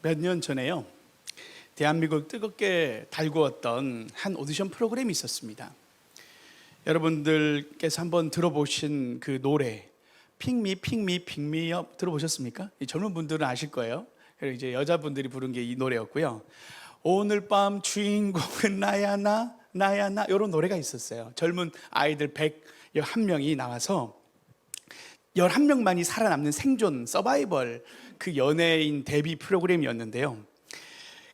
몇 년 전에요, 대한민국을 뜨겁게 달구었던 한 오디션 프로그램이 있었습니다. 여러분들께서 한번 들어보신 그 노래 픽미 픽미 픽미업 들어보셨습니까? 이 젊은 분들은 아실 거예요. 그리고 이제 여자분들이 부른 게 이 노래였고요. 오늘 밤 주인공은 나야 나 나야 나 이런 노래가 있었어요. 젊은 아이들 101명이 나와서 11명만이 살아남는 생존 서바이벌 그 연예인 데뷔 프로그램이었는데요.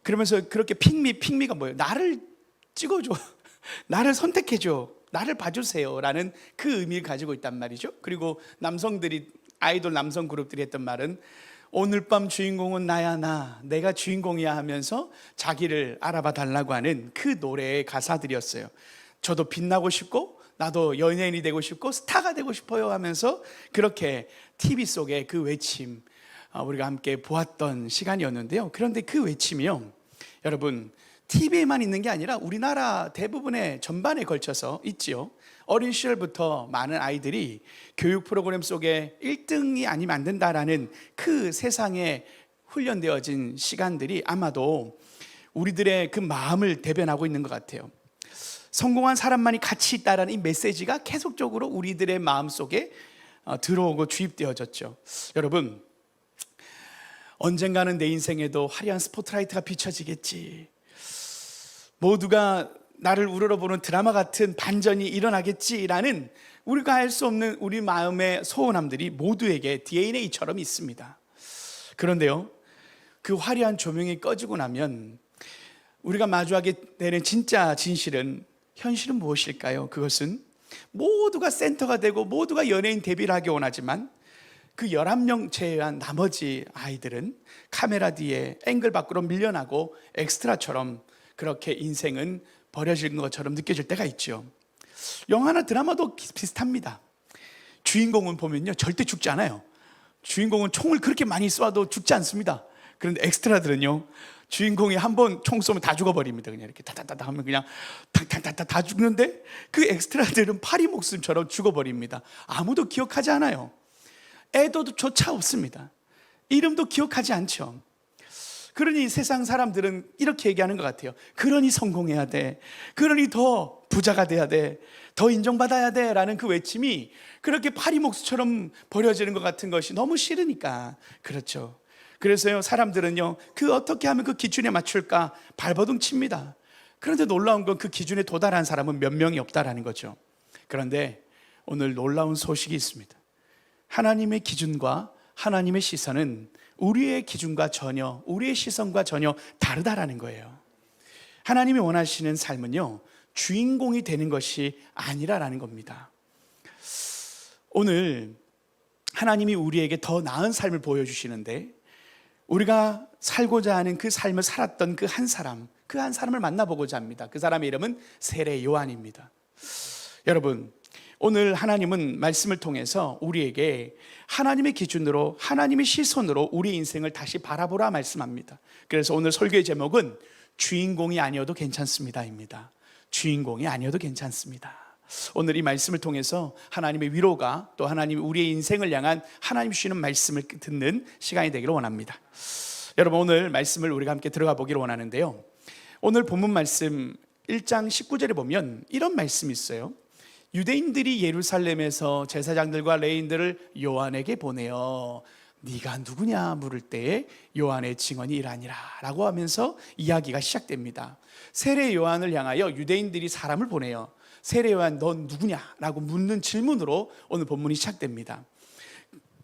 그러면서 그렇게 픽미가 뭐예요? 나를 찍어줘, 나를 선택해줘, 나를 봐주세요 라는 그 의미를 가지고 있단 말이죠. 그리고 남성들이, 아이돌 남성 그룹들이 했던 말은 오늘 밤 주인공은 나야 나, 내가 주인공이야 하면서 자기를 알아봐 달라고 하는 그 노래의 가사들이었어요. 저도 빛나고 싶고 나도 연예인이 되고 싶고 스타가 되고 싶어요 하면서 그렇게 TV 속의 그 외침 우리가 함께 보았던 시간이었는데요. 그런데 그 외침이요, 여러분 TV에만 있는 게 아니라 우리나라 대부분의 전반에 걸쳐서 있지요. 어린 시절부터 많은 아이들이 교육 프로그램 속에 1등이 아니면 안 된다라는 그 세상에 훈련되어진 시간들이 아마도 우리들의 그 마음을 대변하고 있는 것 같아요. 성공한 사람만이 가치 있다라는 이 메시지가 계속적으로 우리들의 마음속에 들어오고 주입되어졌죠. 여러분, 언젠가는 내 인생에도 화려한 스포트라이트가 비춰지겠지, 모두가 나를 우러러보는 드라마 같은 반전이 일어나겠지라는 우리가 알 수 없는 우리 마음의 소원함들이 모두에게 DNA처럼 있습니다. 그런데요, 그 화려한 조명이 꺼지고 나면 우리가 마주하게 되는 진짜 진실은, 현실은 무엇일까요? 그것은 모두가 센터가 되고 모두가 연예인 데뷔를 하기 원하지만 그 11명 제외한 나머지 아이들은 카메라 뒤에 앵글 밖으로 밀려나고 엑스트라처럼 그렇게 인생은 버려진 것처럼 느껴질 때가 있죠. 영화나 드라마도 비슷합니다. 주인공은 보면요, 절대 죽지 않아요. 주인공은 총을 그렇게 많이 쏴도 죽지 않습니다. 그런데 엑스트라들은요, 주인공이 한 번 총 쏘면 다 죽어버립니다. 그냥 이렇게 다다다다 하면 그냥 탁탁탁탁 다 죽는데 그 엑스트라들은 파리 목숨처럼 죽어버립니다. 아무도 기억하지 않아요. 애도조차 없습니다. 이름도 기억하지 않죠. 그러니 세상 사람들은 이렇게 얘기하는 것 같아요. 그러니 성공해야 돼, 그러니 더 부자가 돼야 돼, 더 인정받아야 돼 라는 그 외침이 그렇게 파리목수처럼 버려지는 것 같은 것이 너무 싫으니까 그렇죠. 그래서요, 사람들은요, 그 어떻게 하면 그 기준에 맞출까 발버둥 칩니다. 그런데 놀라운 건 그 기준에 도달한 사람은 몇 명이 없다라는 거죠. 그런데 오늘 놀라운 소식이 있습니다. 하나님의 기준과 하나님의 시선은 우리의 기준과 전혀, 우리의 시선과 전혀 다르다라는 거예요. 하나님이 원하시는 삶은요, 주인공이 되는 것이 아니라라는 겁니다. 오늘 하나님이 우리에게 더 나은 삶을 보여주시는데, 우리가 살고자 하는 그 삶을 살았던 그 한 사람을 만나보고자 합니다. 그 사람의 이름은 세례 요한입니다. 여러분, 오늘 하나님은 말씀을 통해서 우리에게 하나님의 기준으로, 하나님의 시선으로 우리 인생을 다시 바라보라 말씀합니다. 그래서 오늘 설교의 제목은 주인공이 아니어도 괜찮습니다입니다. 주인공이 아니어도 괜찮습니다. 오늘 이 말씀을 통해서 하나님의 위로가, 또 하나님이 우리의 인생을 향한 하나님 주시는 말씀을 듣는 시간이 되기를 원합니다. 여러분, 오늘 말씀을 우리가 함께 들어가 보기를 원하는데요, 오늘 본문 말씀 1장 19절에 보면 이런 말씀이 있어요. 유대인들이 예루살렘에서 제사장들과 레위인들을 요한에게 보내어 네가 누구냐 물을 때에 요한의 증언이 이러하니라 라고 하면서 이야기가 시작됩니다. 세례 요한을 향하여 유대인들이 사람을 보내요. 세례 요한 넌 누구냐 라고 묻는 질문으로 오늘 본문이 시작됩니다.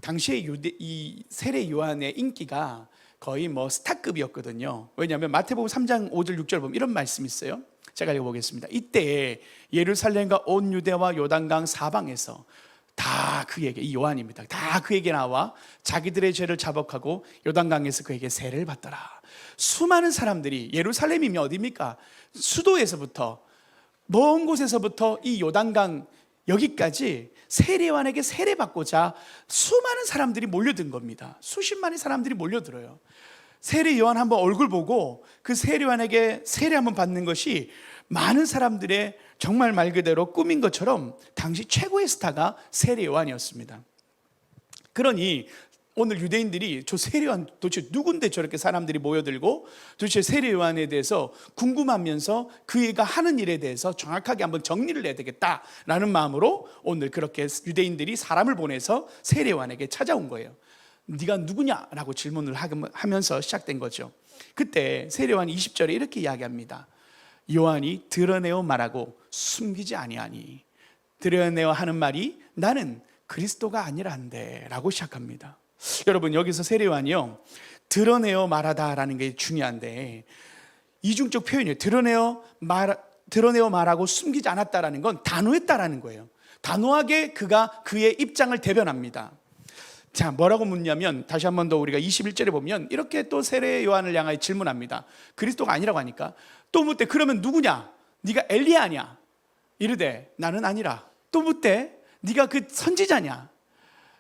당시에 이 세례 요한의 인기가 거의 스타급이었거든요. 왜냐하면 마태복음 3장 5절 6절 보면 이런 말씀이 있어요. 제가 읽어보겠습니다. 이때에 예루살렘과 온 유대와 요단강 사방에서 다 그에게, 이 요한입니다, 다 그에게 나와 자기들의 죄를 자복하고 요단강에서 그에게 세례를 받더라. 수많은 사람들이, 예루살렘이면 어디입니까? 수도에서부터, 먼 곳에서부터 이 요단강 여기까지 세례 요한에게 세례받고자 수많은 사람들이 몰려든 겁니다. 수십만의 사람들이 몰려들어요. 세례 요한 한번 얼굴 보고 그 세례 요한에게 세례 한번 받는 것이 많은 사람들의 정말 말 그대로 꿈인 것처럼 당시 최고의 스타가 세례 요한이었습니다. 그러니 오늘 유대인들이 저 세례요한 도대체 누군데 저렇게 사람들이 모여들고 도대체 세례요한에 대해서 궁금하면서 그가 하는 일에 대해서 정확하게 한번 정리를 해야 되겠다라는 마음으로 오늘 그렇게 유대인들이 사람을 보내서 세례요한에게 찾아온 거예요. 네가 누구냐라고 질문을 하면서 시작된 거죠. 그때 세례요한 20절에 이렇게 이야기합니다. 요한이 드러내어 말하고 숨기지 아니하니, 드러내어 하는 말이 나는 그리스도가 아니라 한데 라고 시작합니다. 여러분, 여기서 세례요한이요, 드러내어 말하다라는 게 중요한데 이중적 표현이에요. 드러내어 말하고 숨기지 않았다라는 건 단호했다라는 거예요. 단호하게 그가 그의 입장을 대변합니다. 자, 뭐라고 묻냐면 다시 한 번 더 우리가 21절에 보면 이렇게 또 세례 요한을 향하여 질문합니다. 그리스도가 아니라고 하니까 또 묻되 그러면 누구냐? 네가 엘리야 아니야? 이르되 나는 아니라. 또 묻되 네가 그 선지자냐?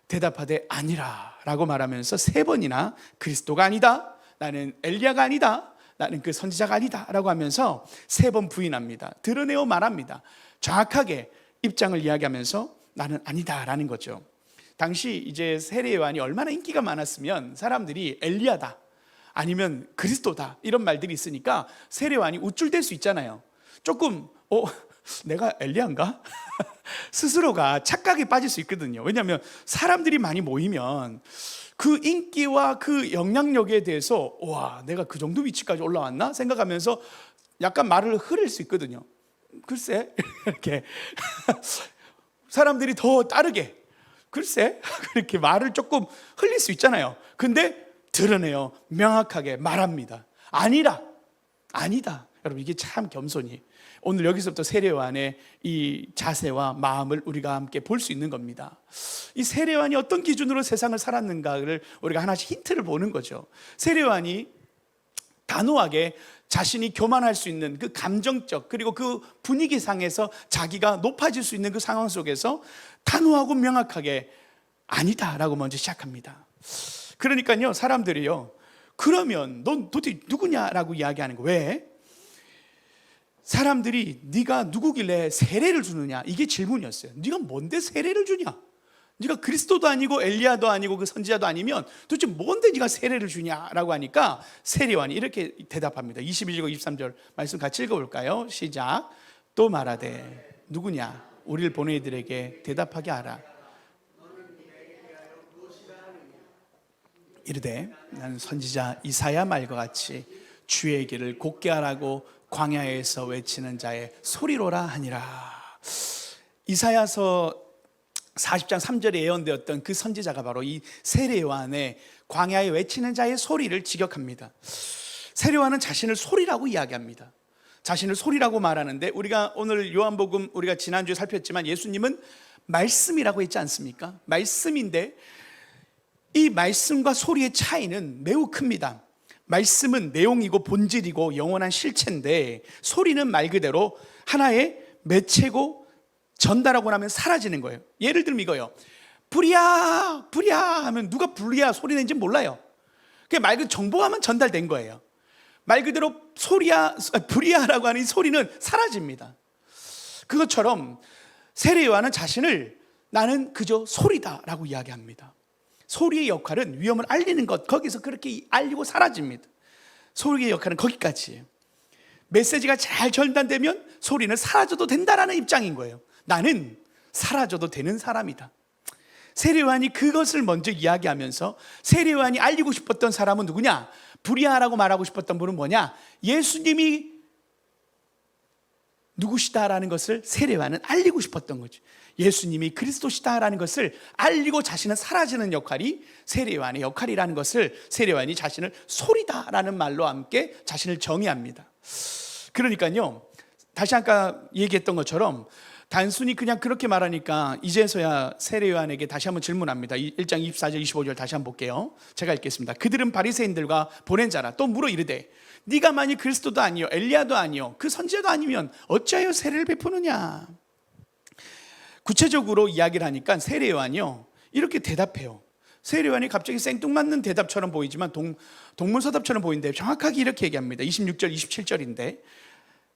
대답하되 아니라 라고 말하면서 세 번이나 그리스도가 아니다, 나는 엘리야가 아니다, 나는 그 선지자가 아니다 라고 하면서 세 번 부인합니다. 드러내어 말합니다. 정확하게 입장을 이야기하면서 나는 아니다 라는 거죠. 당시 이제 세례 요한이 얼마나 인기가 많았으면 사람들이 엘리야다 아니면 그리스도다 이런 말들이 있으니까 세례 요한이 우쭐댈 수 있잖아요. 조금 내가 엘리야인가? 스스로가 착각에 빠질 수 있거든요. 왜냐하면 사람들이 많이 모이면 그 인기와 그 영향력에 대해서 와, 내가 그 정도 위치까지 올라왔나 생각하면서 약간 말을 흐릴 수 있거든요. 글쎄 이렇게 사람들이 더 따르게 글쎄 그렇게 말을 조금 흘릴 수 있잖아요. 근데 드러내요 명확하게 말합니다. 아니다. 여러분, 이게 참 겸손이 오늘 여기서부터 세례 요한의 이 자세와 마음을 우리가 함께 볼 수 있는 겁니다. 이 세례 요한이 어떤 기준으로 세상을 살았는가를 우리가 하나씩 힌트를 보는 거죠. 세례 요한이 단호하게 자신이 교만할 수 있는 그 감정적 그리고 그 분위기상에서 자기가 높아질 수 있는 그 상황 속에서 단호하고 명확하게 아니다라고 먼저 시작합니다. 그러니까요, 사람들이요, 그러면 넌 도대체 누구냐라고 이야기하는 거예요. 왜? 사람들이 네가 누구길래 세례를 주느냐, 이게 질문이었어요. 네가 뭔데 세례를 주냐? 네가 그리스도도 아니고 엘리야도 아니고 그 선지자도 아니면 도대체 뭔데 네가 세례를 주냐라고 하니까 세례요한이 이렇게 대답합니다. 22절과 23절 말씀 같이 읽어볼까요? 시작. 또 말하되 누구냐? 우리를 보낸 이들에게 대답하게 하라. 이르되 나는 선지자 이사야 말과 같이 주의 길을 곧게 하라고 광야에서 외치는 자의 소리로라 하니라. 이사야서 40장 3절에 예언되었던 그 선지자가 바로 이 세례 요한의 광야에 외치는 자의 소리를 직역합니다. 세례 요한은 자신을 소리라고 이야기합니다. 자신을 소리라고 말하는데 우리가 오늘 요한복음 우리가 지난주에 살폈지만 예수님은 말씀이라고 했지 않습니까? 말씀인데 이 말씀과 소리의 차이는 매우 큽니다. 말씀은 내용이고 본질이고 영원한 실체인데 소리는 말 그대로 하나의 매체고 전달하고 나면 사라지는 거예요. 예를 들면 이거요. 불이야 하면 누가 불이야 소리 낸지 몰라요. 그게 말 그대로 정보가만 전달된 거예요. 말 그대로 불이야라고 하는 이 소리는 사라집니다. 그것처럼 세례 요한은 자신을 나는 그저 소리다라고 이야기합니다. 소리의 역할은 위험을 알리는 것, 거기서 그렇게 알리고 사라집니다. 소리의 역할은 거기까지예요. 메시지가 잘 전달되면 소리는 사라져도 된다라는 입장인 거예요. 나는 사라져도 되는 사람이다. 세례 요한이 그것을 먼저 이야기하면서 세례 요한이 알리고 싶었던 사람은 누구냐? 불이야라고 말하고 싶었던 분은 뭐냐? 예수님이 누구시다라는 것을 세례 요한은 알리고 싶었던 거죠. 예수님이 그리스도시다라는 것을 알리고 자신은 사라지는 역할이 세례 요한의 역할이라는 것을 세례 요한이 자신을 소리다라는 말로 함께 자신을 정의합니다. 그러니까요, 다시 아까 얘기했던 것처럼 단순히 그냥 그렇게 말하니까 이제서야 세례 요한에게 다시 한번 질문합니다. 1장 24절 25절 다시 한번 볼게요. 제가 읽겠습니다. 그들은 바리새인들과 보낸 자라 또 물어 이르되 네가 만일 그리스도도 아니요 엘리야도 아니요 그 선지자도 아니면 어찌하여 세례를 베푸느냐. 구체적으로 이야기를 하니까 세례 요한이요 이렇게 대답해요. 세례 요한이 갑자기 생뚱맞는 대답처럼 보이지만 동문서답처럼 보이는데 정확하게 이렇게 얘기합니다. 26절 27절인데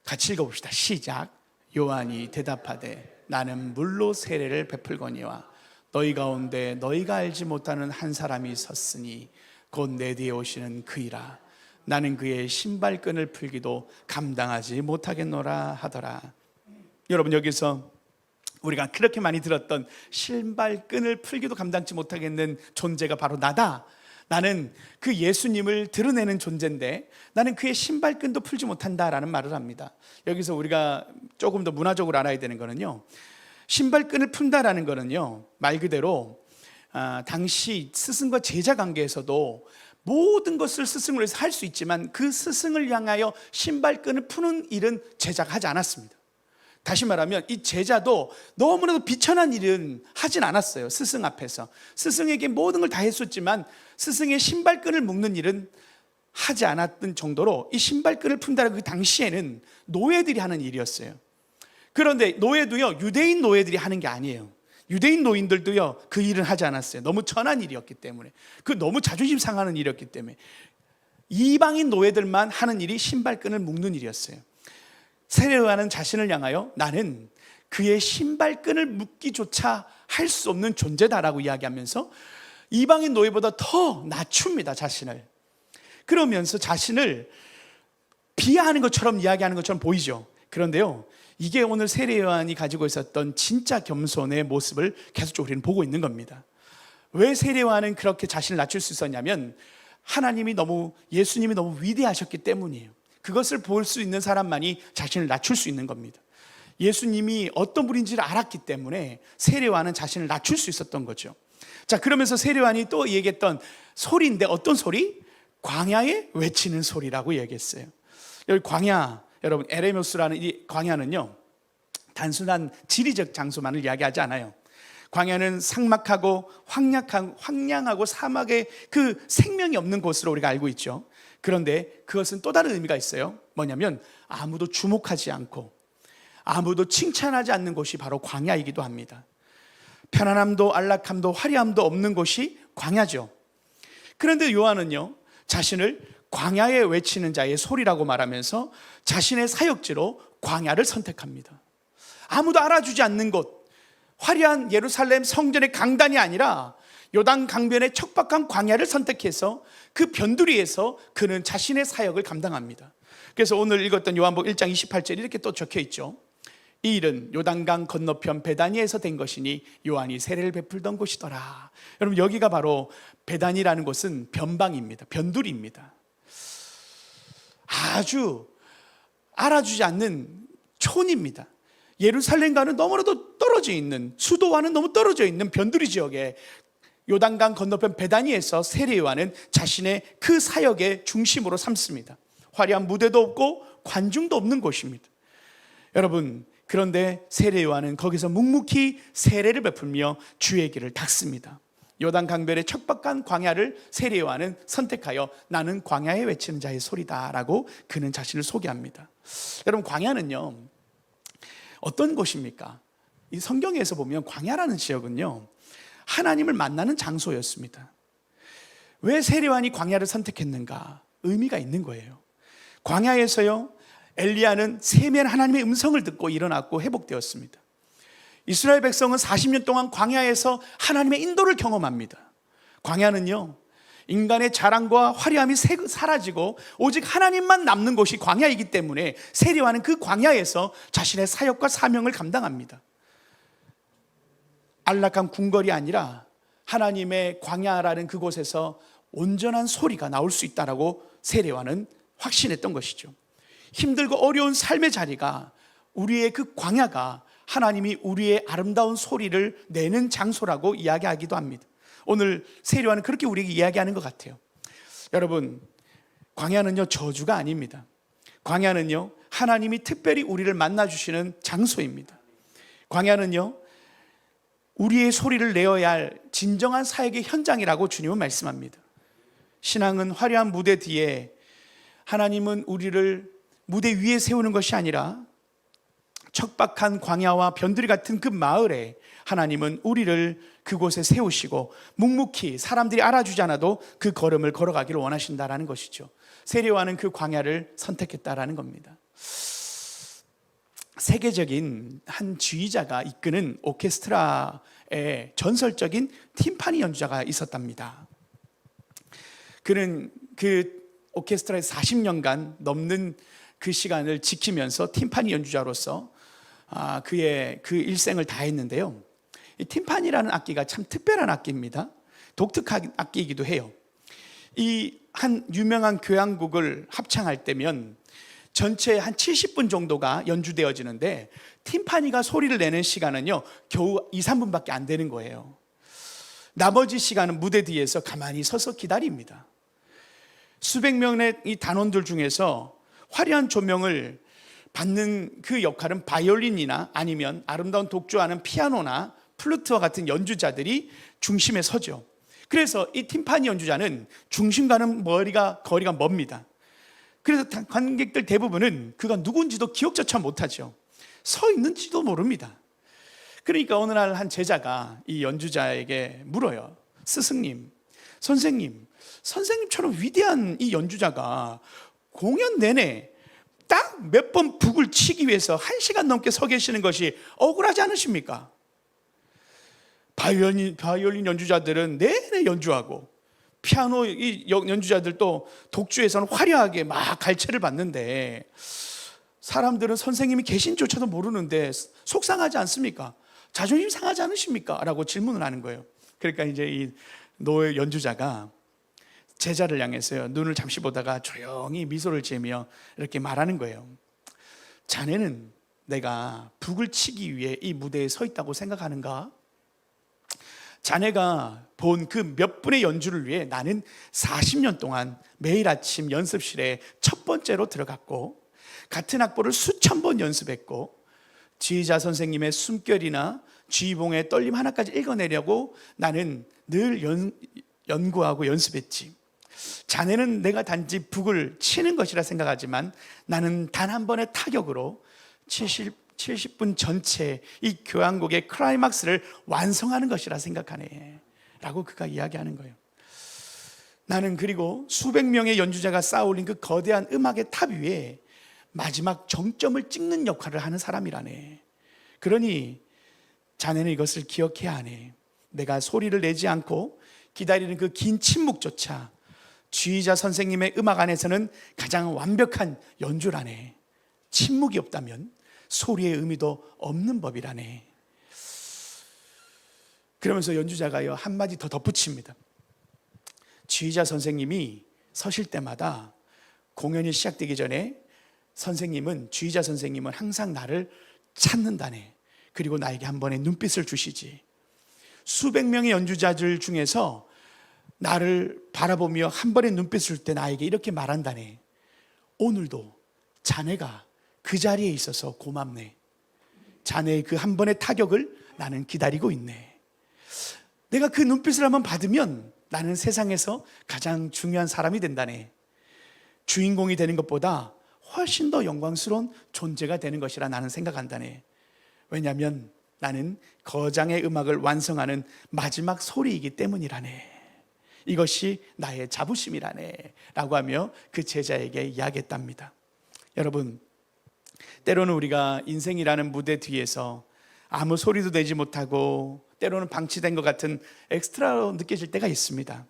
같이 읽어봅시다. 시작. 요한이 대답하되 나는 물로 세례를 베풀거니와 너희 가운데 너희가 알지 못하는 한 사람이 섰으니 곧 내 뒤에 오시는 그이라. 나는 그의 신발끈을 풀기도 감당하지 못하겠노라 하더라. 여러분, 여기서 우리가 그렇게 많이 들었던 신발끈을 풀기도 감당치 못하겠는 존재가 바로 나다. 나는 그 예수님을 드러내는 존재인데 나는 그의 신발끈도 풀지 못한다라는 말을 합니다. 여기서 우리가 조금 더 문화적으로 알아야 되는 거는요, 신발끈을 푼다라는 거는요, 말 그대로 당시 스승과 제자 관계에서도 모든 것을 스승으로 해서 할 수 있지만 그 스승을 향하여 신발끈을 푸는 일은 제자가 하지 않았습니다. 다시 말하면 이 제자도 너무나도 비천한 일은 하진 않았어요. 스승 앞에서 스승에게 모든 걸 다 했었지만 스승의 신발끈을 묶는 일은 하지 않았던 정도로 이 신발끈을 푼다는 그 당시에는 노예들이 하는 일이었어요. 그런데 노예도요, 유대인 노예들이 하는 게 아니에요. 유대인 노인들도요 그 일은 하지 않았어요. 너무 천한 일이었기 때문에, 그 너무 자존심 상하는 일이었기 때문에 이방인 노예들만 하는 일이 신발끈을 묶는 일이었어요. 세례요한은 자신을 향하여 나는 그의 신발끈을 묶기조차 할 수 없는 존재다라고 이야기하면서 이방인 노예보다 더 낮춥니다, 자신을. 그러면서 자신을 비하하는 것처럼 이야기하는 것처럼 보이죠. 그런데요, 이게 오늘 세례요한이 가지고 있었던 진짜 겸손의 모습을 계속적으로 우리는 보고 있는 겁니다. 왜 세례요한은 그렇게 자신을 낮출 수 있었냐면 예수님이 너무 위대하셨기 때문이에요. 그것을 볼 수 있는 사람만이 자신을 낮출 수 있는 겁니다. 예수님이 어떤 분인지를 알았기 때문에 세례요한은 자신을 낮출 수 있었던 거죠. 자, 그러면서 세례요한이 또 얘기했던 소리인데 어떤 소리? 광야에 외치는 소리라고 얘기했어요. 여기 광야, 여러분, 에레모스라는 이 광야는요, 단순한 지리적 장소만을 이야기하지 않아요. 광야는 삭막하고 황량하고 사막의 그 생명이 없는 곳으로 우리가 알고 있죠. 그런데 그것은 또 다른 의미가 있어요. 뭐냐면 아무도 주목하지 않고 아무도 칭찬하지 않는 곳이 바로 광야이기도 합니다. 편안함도 안락함도 화려함도 없는 곳이 광야죠. 그런데 요한은요, 자신을 광야에 외치는 자의 소리라고 말하면서 자신의 사역지로 광야를 선택합니다. 아무도 알아주지 않는 곳, 화려한 예루살렘 성전의 강단이 아니라 요단 강변의 척박한 광야를 선택해서 그 변두리에서 그는 자신의 사역을 감당합니다. 그래서 오늘 읽었던 요한복음 1장 28절에 이렇게 또 적혀 있죠. 이 일은 요단강 건너편 베다니에서 된 것이니 요한이 세례를 베풀던 곳이더라. 여러분, 여기가 바로 베다니라는 곳은 변방입니다. 변두리입니다. 아주 알아주지 않는 촌입니다. 예루살렘과는 너무나도 떨어져 있는, 수도와는 너무 떨어져 있는 변두리 지역에 요단강 건너편 베다니에서 세례요한은 자신의 그 사역의 중심으로 삼습니다. 화려한 무대도 없고 관중도 없는 곳입니다. 여러분, 그런데 세례요한은 거기서 묵묵히 세례를 베풀며 주의 길을 닦습니다. 요단 강변의 척박한 광야를 세례요한은 선택하여 나는 광야에 외치는 자의 소리다라고 그는 자신을 소개합니다. 여러분, 광야는요 어떤 곳입니까? 이 성경에서 보면 광야라는 지역은요 하나님을 만나는 장소였습니다. 왜 세례요한이 광야를 선택했는가? 의미가 있는 거예요. 광야에서요 엘리야는 세미한 하나님의 음성을 듣고 일어났고 회복되었습니다. 이스라엘 백성은 40년 동안 광야에서 하나님의 인도를 경험합니다. 광야는요 인간의 자랑과 화려함이 사라지고 오직 하나님만 남는 곳이 광야이기 때문에 세례요한은 그 광야에서 자신의 사역과 사명을 감당합니다. 안락한 궁궐이 아니라 하나님의 광야라는 그곳에서 온전한 소리가 나올 수 있다라고 세례요한은 확신했던 것이죠. 힘들고 어려운 삶의 자리가, 우리의 그 광야가 하나님이 우리의 아름다운 소리를 내는 장소라고 이야기하기도 합니다. 오늘 세례요한은 그렇게 우리에게 이야기하는 것 같아요. 여러분, 광야는요 저주가 아닙니다. 광야는요 하나님이 특별히 우리를 만나주시는 장소입니다. 광야는요 우리의 소리를 내어야 할 진정한 사역의 현장이라고 주님은 말씀합니다. 신앙은 화려한 무대 뒤에, 하나님은 우리를 무대 위에 세우는 것이 아니라 척박한 광야와 변두리 같은 그 마을에 하나님은 우리를 그곳에 세우시고 묵묵히 사람들이 알아주지 않아도 그 걸음을 걸어가기를 원하신다라는 것이죠. 세례요한은 그 광야를 선택했다라는 겁니다. 세계적인 한 지휘자가 이끄는 오케스트라의 전설적인 팀파니 연주자가 있었답니다. 그는 그 오케스트라에서 40년간 넘는 그 시간을 지키면서 팀파니 연주자로서 그의 그 일생을 다했는데요. 이 팀파니라는 악기가 참 특별한 악기입니다. 독특한 악기이기도 해요. 이 한 유명한 교향곡을 합창할 때면 전체 한 70분 정도가 연주되어지는데 팀파니가 소리를 내는 시간은요 겨우 2, 3분밖에 안 되는 거예요. 나머지 시간은 무대 뒤에서 가만히 서서 기다립니다. 수백 명의 이 단원들 중에서 화려한 조명을 받는 그 역할은 바이올린이나 아니면 아름다운 독주하는 피아노나 플루트와 같은 연주자들이 중심에 서죠. 그래서 이 팀파니 연주자는 중심과는 거리가 멉니다. 그래서 관객들 대부분은 그가 누군지도 기억조차 못하죠. 서 있는지도 모릅니다. 그러니까 어느 날 한 제자가 이 연주자에게 물어요. 스승님, 선생님처럼 위대한 이 연주자가 공연 내내 딱 몇 번 북을 치기 위해서 1시간 넘게 서 계시는 것이 억울하지 않으십니까? 바이올린 연주자들은 내내 연주하고 피아노 연주자들도 독주에서는 화려하게 막 갈채를 받는데 사람들은 선생님이 계신조차도 모르는데 속상하지 않습니까? 자존심 상하지 않으십니까? 라고 질문을 하는 거예요. 그러니까 이제 이 노 연주자가 제자를 향해서요 눈을 잠시 보다가 조용히 미소를 지으며 이렇게 말하는 거예요. 자네는 내가 북을 치기 위해 이 무대에 서 있다고 생각하는가? 자네가 본 그 몇 분의 연주를 위해 나는 40년 동안 매일 아침 연습실에 첫 번째로 들어갔고 같은 악보를 수천 번 연습했고 지휘자 선생님의 숨결이나 지휘봉의 떨림 하나까지 읽어내려고 나는 늘 연구하고 연습했지. 자네는 내가 단지 북을 치는 것이라 생각하지만 나는 단 한 번의 타격으로 70분 전체 이 교향곡의 클라이막스를 완성하는 것이라 생각하네 라고 그가 이야기하는 거예요. 나는 그리고 수백 명의 연주자가 쌓아올린 그 거대한 음악의 탑 위에 마지막 정점을 찍는 역할을 하는 사람이라네. 그러니 자네는 이것을 기억해야 하네. 내가 소리를 내지 않고 기다리는 그 긴 침묵조차 지휘자 선생님의 음악 안에서는 가장 완벽한 연주라네. 침묵이 없다면 소리의 의미도 없는 법이라네. 그러면서 연주자가요 한마디 더 덧붙입니다. 지휘자 선생님이 서실 때마다 공연이 시작되기 전에 지휘자 선생님은 항상 나를 찾는다네. 그리고 나에게 한 번의 눈빛을 주시지. 수백 명의 연주자들 중에서 나를 바라보며 한 번의 눈빛을 줄 때 나에게 이렇게 말한다네. 오늘도 자네가 그 자리에 있어서 고맙네. 자네의 그 한 번의 타격을 나는 기다리고 있네. 내가 그 눈빛을 한번 받으면 나는 세상에서 가장 중요한 사람이 된다네. 주인공이 되는 것보다 훨씬 더 영광스러운 존재가 되는 것이라 나는 생각한다네. 왜냐하면 나는 거장의 음악을 완성하는 마지막 소리이기 때문이라네. 이것이 나의 자부심이라네 라고 하며 그 제자에게 이야기했답니다. 여러분, 때로는 우리가 인생이라는 무대 뒤에서 아무 소리도 내지 못하고 때로는 방치된 것 같은 엑스트라로 느껴질 때가 있습니다.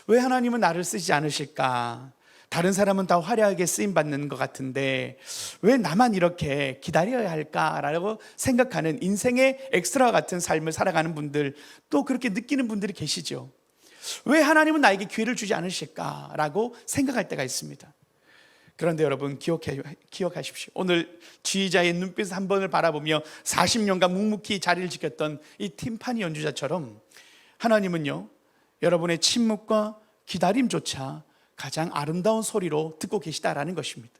왜 하나님은 나를 쓰지 않으실까? 다른 사람은 다 화려하게 쓰임받는 것 같은데 왜 나만 이렇게 기다려야 할까라고 생각하는 인생의 엑스트라 같은 삶을 살아가는 분들, 또 그렇게 느끼는 분들이 계시죠. 왜 하나님은 나에게 기회를 주지 않으실까라고 생각할 때가 있습니다. 그런데 여러분 기억하십시오. 오늘 지휘자의 눈빛 한 번을 바라보며 40년간 묵묵히 자리를 지켰던 이 팀파니 연주자처럼 하나님은요 여러분의 침묵과 기다림조차 가장 아름다운 소리로 듣고 계시다라는 것입니다.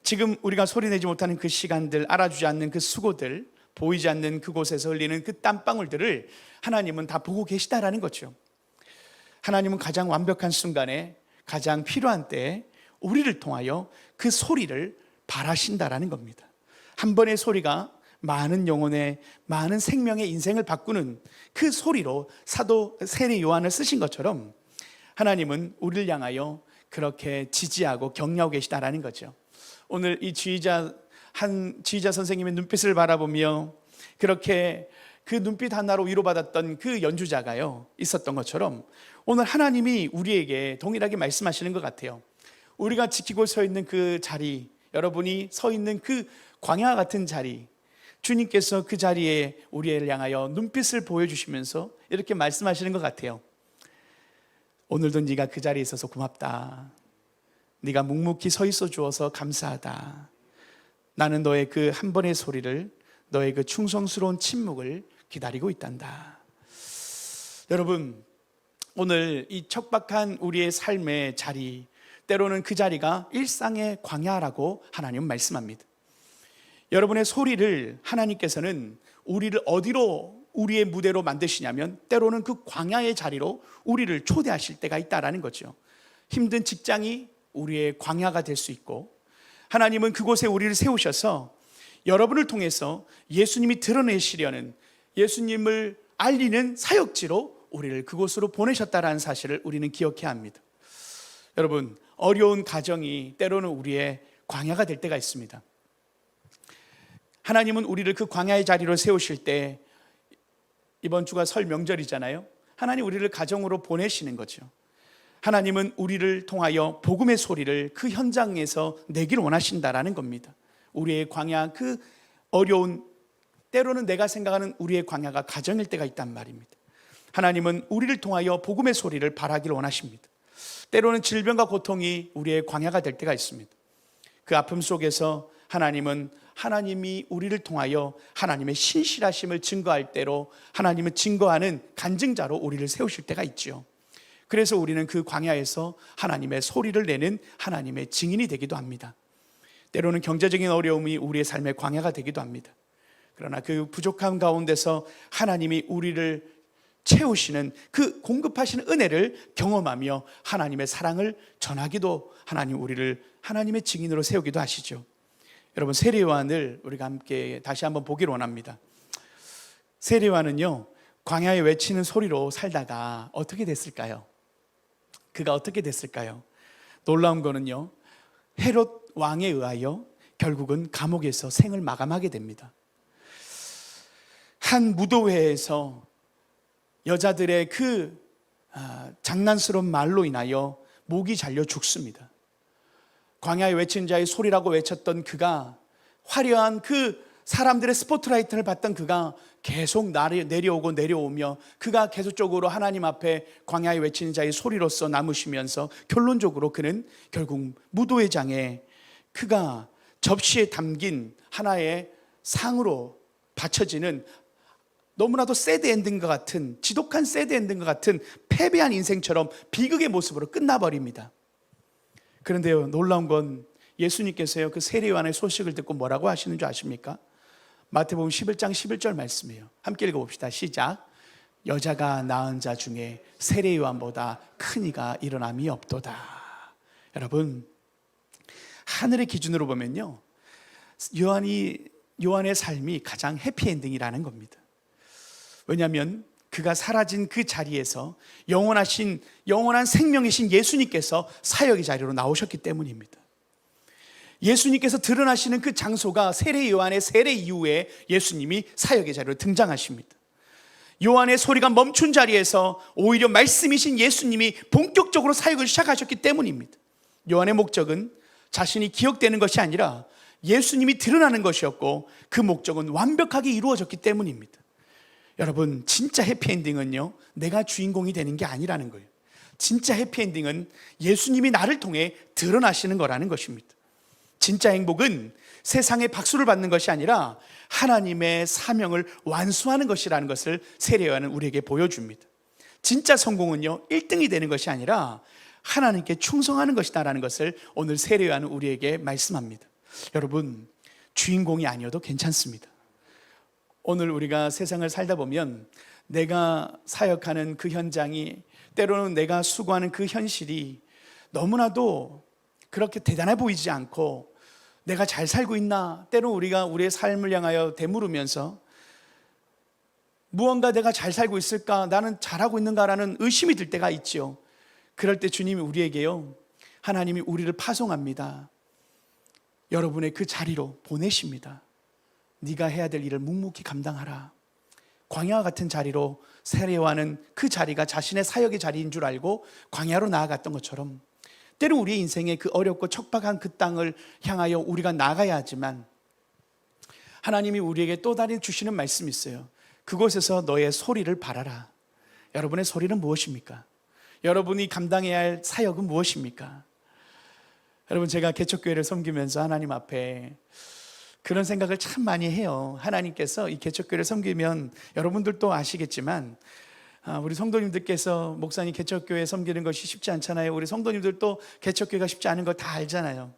지금 우리가 소리내지 못하는 그 시간들, 알아주지 않는 그 수고들, 보이지 않는 그곳에서 흘리는 그 땀방울들을 하나님은 다 보고 계시다라는 거죠. 하나님은 가장 완벽한 순간에 가장 필요한 때에 우리를 통하여 그 소리를 바라신다라는 겁니다. 한 번의 소리가 많은 영혼의, 많은 생명의 인생을 바꾸는 그 소리로 사도 세례 요한을 쓰신 것처럼 하나님은 우리를 향하여 그렇게 지지하고 격려하고 계시다라는 거죠. 오늘 이 지휘자 한 지휘자 선생님의 눈빛을 바라보며 그렇게 그 눈빛 하나로 위로받았던 그 연주자가요 있었던 것처럼 오늘 하나님이 우리에게 동일하게 말씀하시는 것 같아요. 우리가 지키고 서 있는 그 자리, 여러분이 서 있는 그 광야 같은 자리, 주님께서 그 자리에 우리를 향하여 눈빛을 보여주시면서 이렇게 말씀하시는 것 같아요. 오늘도 네가 그 자리에 있어서 고맙다. 네가 묵묵히 서 있어 주어서 감사하다. 나는 너의 그 한 번의 소리를, 너의 그 충성스러운 침묵을 기다리고 있단다. 여러분, 오늘 이 척박한 우리의 삶의 자리, 때로는 그 자리가 일상의 광야라고 하나님은 말씀합니다. 여러분의 소리를 하나님께서는 우리를 어디로, 우리의 무대로 만드시냐면 때로는 그 광야의 자리로 우리를 초대하실 때가 있다라는 거죠. 힘든 직장이 우리의 광야가 될 수 있고, 하나님은 그곳에 우리를 세우셔서 여러분을 통해서 예수님이 드러내시려는, 예수님을 알리는 사역지로 우리를 그곳으로 보내셨다라는 사실을 우리는 기억해야 합니다. 여러분, 어려운 가정이 때로는 우리의 광야가 될 때가 있습니다. 하나님은 우리를 그 광야의 자리로 세우실 때, 이번 주가 설 명절이잖아요. 하나님 우리를 가정으로 보내시는 거죠. 하나님은 우리를 통하여 복음의 소리를 그 현장에서 내길 원하신다라는 겁니다. 우리의 광야, 그 어려운, 때로는 내가 생각하는 우리의 광야가 가정일 때가 있단 말입니다. 하나님은 우리를 통하여 복음의 소리를 바라기를 원하십니다. 때로는 질병과 고통이 우리의 광야가 될 때가 있습니다. 그 아픔 속에서 하나님은 하나님이 우리를 통하여 하나님의 신실하심을 증거할 때로 하나님은 증거하는 간증자로 우리를 세우실 때가 있지요. 그래서 우리는 그 광야에서 하나님의 소리를 내는 하나님의 증인이 되기도 합니다. 때로는 경제적인 어려움이 우리의 삶의 광야가 되기도 합니다. 그러나 그 부족함 가운데서 하나님이 우리를 채우시는 그 공급하시는 은혜를 경험하며 하나님의 사랑을 전하기도, 하나님 우리를 하나님의 증인으로 세우기도 하시죠. 여러분, 세례 요한을 우리가 함께 다시 한번 보기를 원합니다. 세례 요한은요, 광야에 외치는 소리로 살다가 어떻게 됐을까요? 그가 어떻게 됐을까요? 놀라운 거는요, 헤롯 왕에 의하여 결국은 감옥에서 생을 마감하게 됩니다. 한 무도회에서 여자들의 그 장난스러운 말로 인하여 목이 잘려 죽습니다. 광야에 외친 자의 소리라고 외쳤던 그가, 화려한 그 사람들의 스포트라이트를 받던 그가 계속 내려오며 그가 계속적으로 하나님 앞에 광야에 외치는 자의 소리로서 남으시면서 결론적으로 그는 결국 무도회장에 그가 접시에 담긴 하나의 상으로 바쳐지는 너무나도 새드 엔딩과 같은, 지독한 새드 엔딩과 같은 패배한 인생처럼 비극의 모습으로 끝나버립니다. 그런데요, 놀라운 건 예수님께서요, 그 세례 요한의 소식을 듣고 뭐라고 하시는 줄 아십니까? 마태복음 11장 11절 말씀이에요. 함께 읽어봅시다. 시작. 여자가 낳은 자 중에 세례 요한보다 큰 이가 일어남이 없도다. 여러분, 하늘의 기준으로 보면요, 요한의 삶이 가장 해피엔딩이라는 겁니다. 왜냐하면 그가 사라진 그 자리에서 영원한 생명이신 예수님께서 사역의 자리로 나오셨기 때문입니다. 예수님께서 드러나시는 그 장소가 세례 요한의 세례 이후에 예수님이 사역의 자리로 등장하십니다. 요한의 소리가 멈춘 자리에서 오히려 말씀이신 예수님이 본격적으로 사역을 시작하셨기 때문입니다. 요한의 목적은 자신이 기억되는 것이 아니라 예수님이 드러나는 것이었고, 그 목적은 완벽하게 이루어졌기 때문입니다. 여러분, 진짜 해피엔딩은요, 내가 주인공이 되는 게 아니라는 거예요. 진짜 해피엔딩은 예수님이 나를 통해 드러나시는 거라는 것입니다. 진짜 행복은 세상의 박수를 받는 것이 아니라 하나님의 사명을 완수하는 것이라는 것을 세례 요한은 우리에게 보여줍니다. 진짜 성공은요, 1등이 되는 것이 아니라 하나님께 충성하는 것이다라는 것을 오늘 세례 요한은 우리에게 말씀합니다. 여러분, 주인공이 아니어도 괜찮습니다. 오늘 우리가 세상을 살다 보면 내가 사역하는 그 현장이, 때로는 내가 수고하는 그 현실이 너무나도 그렇게 대단해 보이지 않고, 내가 잘 살고 있나, 때로 우리가 우리의 삶을 향하여 되물으면서 무언가 내가 잘 살고 있을까, 나는 잘하고 있는가라는 의심이 들 때가 있죠. 그럴 때 주님이 우리에게요, 하나님이 우리를 파송합니다. 여러분의 그 자리로 보내십니다. 네가 해야 될 일을 묵묵히 감당하라. 광야와 같은 자리로 세례요한은 그 자리가 자신의 사역의 자리인 줄 알고 광야로 나아갔던 것처럼 때로 우리의 인생의 그 어렵고 척박한 그 땅을 향하여 우리가 나가야 하지만 하나님이 우리에게 또 다른 주시는 말씀이 있어요. 그곳에서 너의 소리를 발하라. 여러분의 소리는 무엇입니까? 여러분이 감당해야 할 사역은 무엇입니까? 여러분, 제가 개척교회를 섬기면서 하나님 앞에 그런 생각을 참 많이 해요. 하나님께서 이 개척교회를 섬기면 여러분들도 아시겠지만 우리 성도님들께서 목사님 개척교회 섬기는 것이 쉽지 않잖아요. 우리 성도님들도 개척교회가 쉽지 않은 거 다 알잖아요.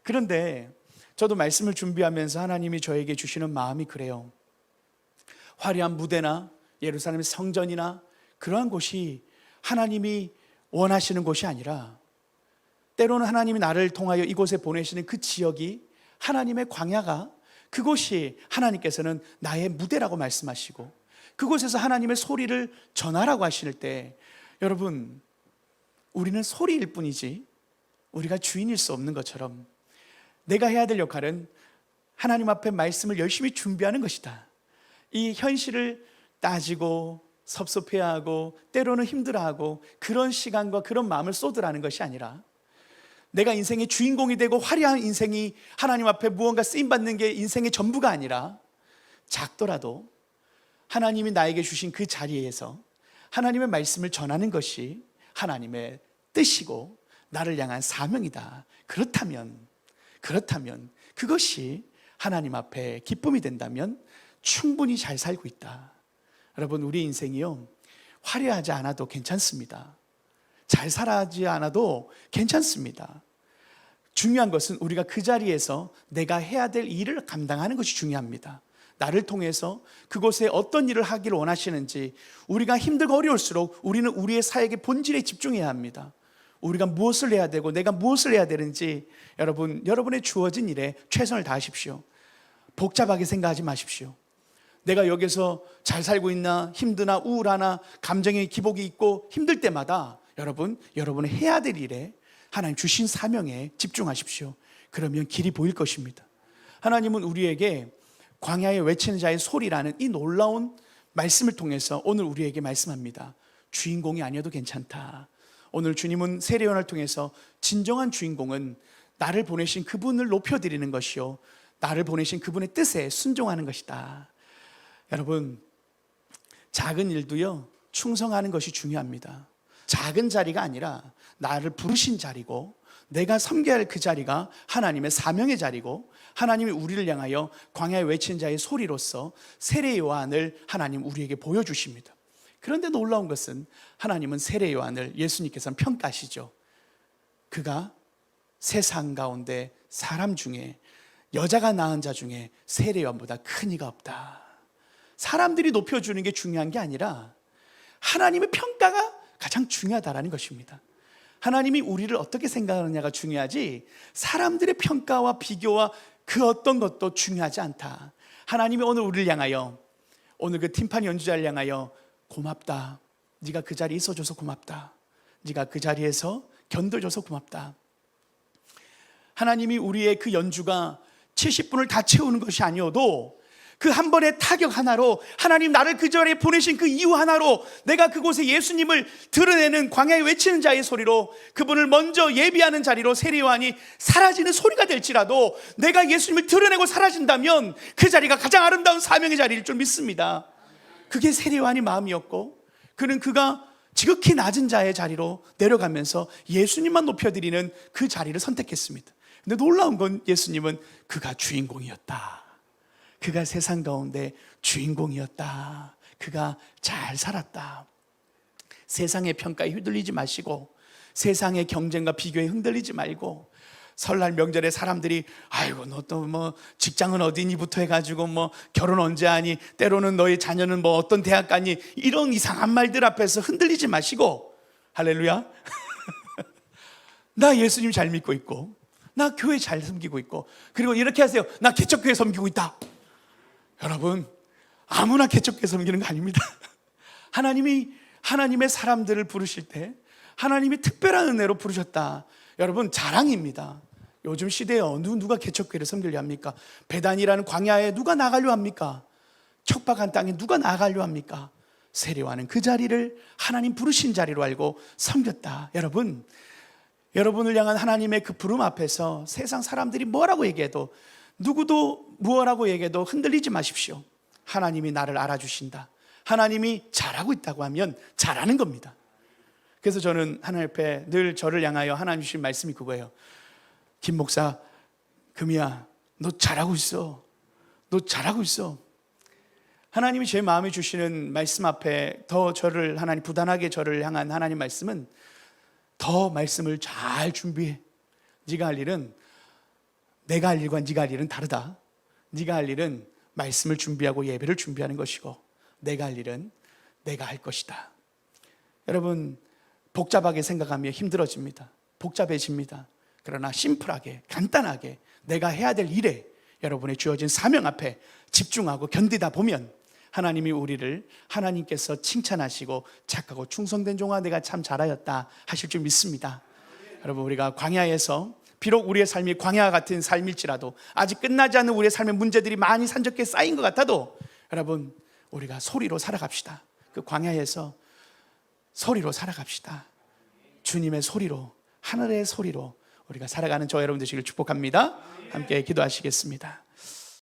그런데 저도 말씀을 준비하면서 하나님이 저에게 주시는 마음이 그래요. 화려한 무대나 예루살렘의 성전이나 그러한 곳이 하나님이 원하시는 곳이 아니라 때로는 하나님이 나를 통하여 이곳에 보내시는 그 지역이 하나님의 광야가 그곳이 하나님께서는 나의 무대라고 말씀하시고 그곳에서 하나님의 소리를 전하라고 하실 때 여러분, 우리는 소리일 뿐이지 우리가 주인일 수 없는 것처럼 내가 해야 될 역할은 하나님 앞에 말씀을 열심히 준비하는 것이다. 이 현실을 따지고 섭섭해하고 때로는 힘들어하고 그런 시간과 그런 마음을 쏟으라는 것이 아니라 내가 인생의 주인공이 되고 화려한 인생이 하나님 앞에 무언가 쓰임받는 게 인생의 전부가 아니라 작더라도 하나님이 나에게 주신 그 자리에서 하나님의 말씀을 전하는 것이 하나님의 뜻이고 나를 향한 사명이다. 그렇다면 그것이 하나님 앞에 기쁨이 된다면 충분히 잘 살고 있다. 여러분, 우리 인생이요, 화려하지 않아도 괜찮습니다. 잘 살아지 않아도 괜찮습니다. 중요한 것은 우리가 그 자리에서 내가 해야 될 일을 감당하는 것이 중요합니다. 나를 통해서 그곳에 어떤 일을 하기를 원하시는지, 우리가 힘들고 어려울수록 우리는 우리의 사역의 본질에 집중해야 합니다. 우리가 무엇을 해야 되고 내가 무엇을 해야 되는지 여러분의 주어진 일에 최선을 다하십시오. 복잡하게 생각하지 마십시오. 내가 여기서 잘 살고 있나, 힘드나, 우울하나, 감정의 기복이 있고 힘들 때마다 여러분이 해야 될 일에 하나님 주신 사명에 집중하십시오. 그러면 길이 보일 것입니다. 하나님은 우리에게 광야에 외치는 자의 소리라는 이 놀라운 말씀을 통해서 오늘 우리에게 말씀합니다. 주인공이 아니어도 괜찮다. 오늘 주님은 세례요한을 통해서 진정한 주인공은 나를 보내신 그분을 높여드리는 것이요, 나를 보내신 그분의 뜻에 순종하는 것이다. 여러분, 작은 일도요, 충성하는 것이 중요합니다. 작은 자리가 아니라 나를 부르신 자리고 내가 섬겨야 할 그 자리가 하나님의 사명의 자리고 하나님이 우리를 향하여 광야에 외친 자의 소리로서 세례 요한을 하나님 우리에게 보여주십니다. 그런데 놀라운 것은 하나님은 세례 요한을 예수님께서는 평가하시죠. 그가 세상 가운데 사람 중에 여자가 낳은 자 중에 세례 요한보다 큰 이가 없다. 사람들이 높여주는 게 중요한 게 아니라 하나님의 평가가 가장 중요하다라는 것입니다. 하나님이 우리를 어떻게 생각하느냐가 중요하지 사람들의 평가와 비교와 그 어떤 것도 중요하지 않다. 하나님이 오늘 우리를 향하여, 오늘 그 팀파니 연주자를 향하여 고맙다. 네가 그 자리에 있어줘서 고맙다. 네가 그 자리에서 견뎌줘서 고맙다. 하나님이 우리의 그 연주가 70분을 다 채우는 것이 아니어도 그 한 번의 타격 하나로, 하나님 나를 그 자리에 보내신 그 이유 하나로 내가 그곳에 예수님을 드러내는 광야에 외치는 자의 소리로, 그분을 먼저 예비하는 자리로 세례 요한이 사라지는 소리가 될지라도 내가 예수님을 드러내고 사라진다면 그 자리가 가장 아름다운 사명의 자리일 줄 믿습니다. 그게 세례 요한의 마음이었고, 그가 지극히 낮은 자의 자리로 내려가면서 예수님만 높여드리는 그 자리를 선택했습니다. 근데 놀라운 건 예수님은 그가 주인공이었다. 그가 세상 가운데 주인공이었다. 그가 잘 살았다. 세상의 평가에 휘둘리지 마시고 세상의 경쟁과 비교에 흔들리지 말고, 설날 명절에 사람들이 아이고 너 또 뭐 직장은 어디니부터 해가지고 뭐 결혼 언제 하니, 때로는 너의 자녀는 뭐 어떤 대학 가니, 이런 이상한 말들 앞에서 흔들리지 마시고, 할렐루야, 나 예수님 잘 믿고 있고 나 교회 잘 섬기고 있고, 그리고 이렇게 하세요. 나 개척교회 섬기고 있다. 여러분, 아무나 개척교회 섬기는 거 아닙니다. 하나님이 하나님의 사람들을 부르실 때 하나님이 특별한 은혜로 부르셨다. 여러분, 자랑입니다. 요즘 시대에 누가 개척교회를 섬기려 합니까? 배단이라는 광야에 누가 나가려 합니까? 척박한 땅에 누가 나가려 합니까? 세례와는 그 자리를 하나님 부르신 자리로 알고 섬겼다. 여러분을 향한 하나님의 그 부름 앞에서 세상 사람들이 뭐라고 얘기해도, 누구도 뭐라고 얘기해도 흔들리지 마십시오. 하나님이 나를 알아주신다, 하나님이 잘하고 있다고 하면 잘하는 겁니다. 그래서 저는 하나님 앞에 늘 저를 향하여 하나님 주신 말씀이 그거예요. 김 목사, 금이야, 너 잘하고 있어. 너 잘하고 있어. 하나님이 제 마음에 주시는 말씀 앞에 더 저를, 하나님 부단하게 저를 향한 하나님 말씀은, 더 말씀을 잘 준비해. 네가 할 일은, 내가 할 일과 네가 할 일은 다르다. 네가 할 일은 말씀을 준비하고 예배를 준비하는 것이고, 내가 할 일은 내가 할 것이다. 여러분, 복잡하게 생각하면 힘들어집니다. 복잡해집니다. 그러나 심플하게, 간단하게 내가 해야 될 일에, 여러분의 주어진 사명 앞에 집중하고 견디다 보면 하나님이 우리를, 하나님께서 칭찬하시고 착하고 충성된 종아 내가 참 잘하였다 하실 줄 믿습니다. 여러분, 우리가 광야에서 비록 우리의 삶이 광야 같은 삶일지라도, 아직 끝나지 않은 우리의 삶의 문제들이 많이 산적해 쌓인 것 같아도, 여러분, 우리가 소리로 살아갑시다. 그 광야에서 소리로 살아갑시다. 주님의 소리로, 하늘의 소리로 우리가 살아가는 저 여러분 되시길 축복합니다. 함께 기도하시겠습니다.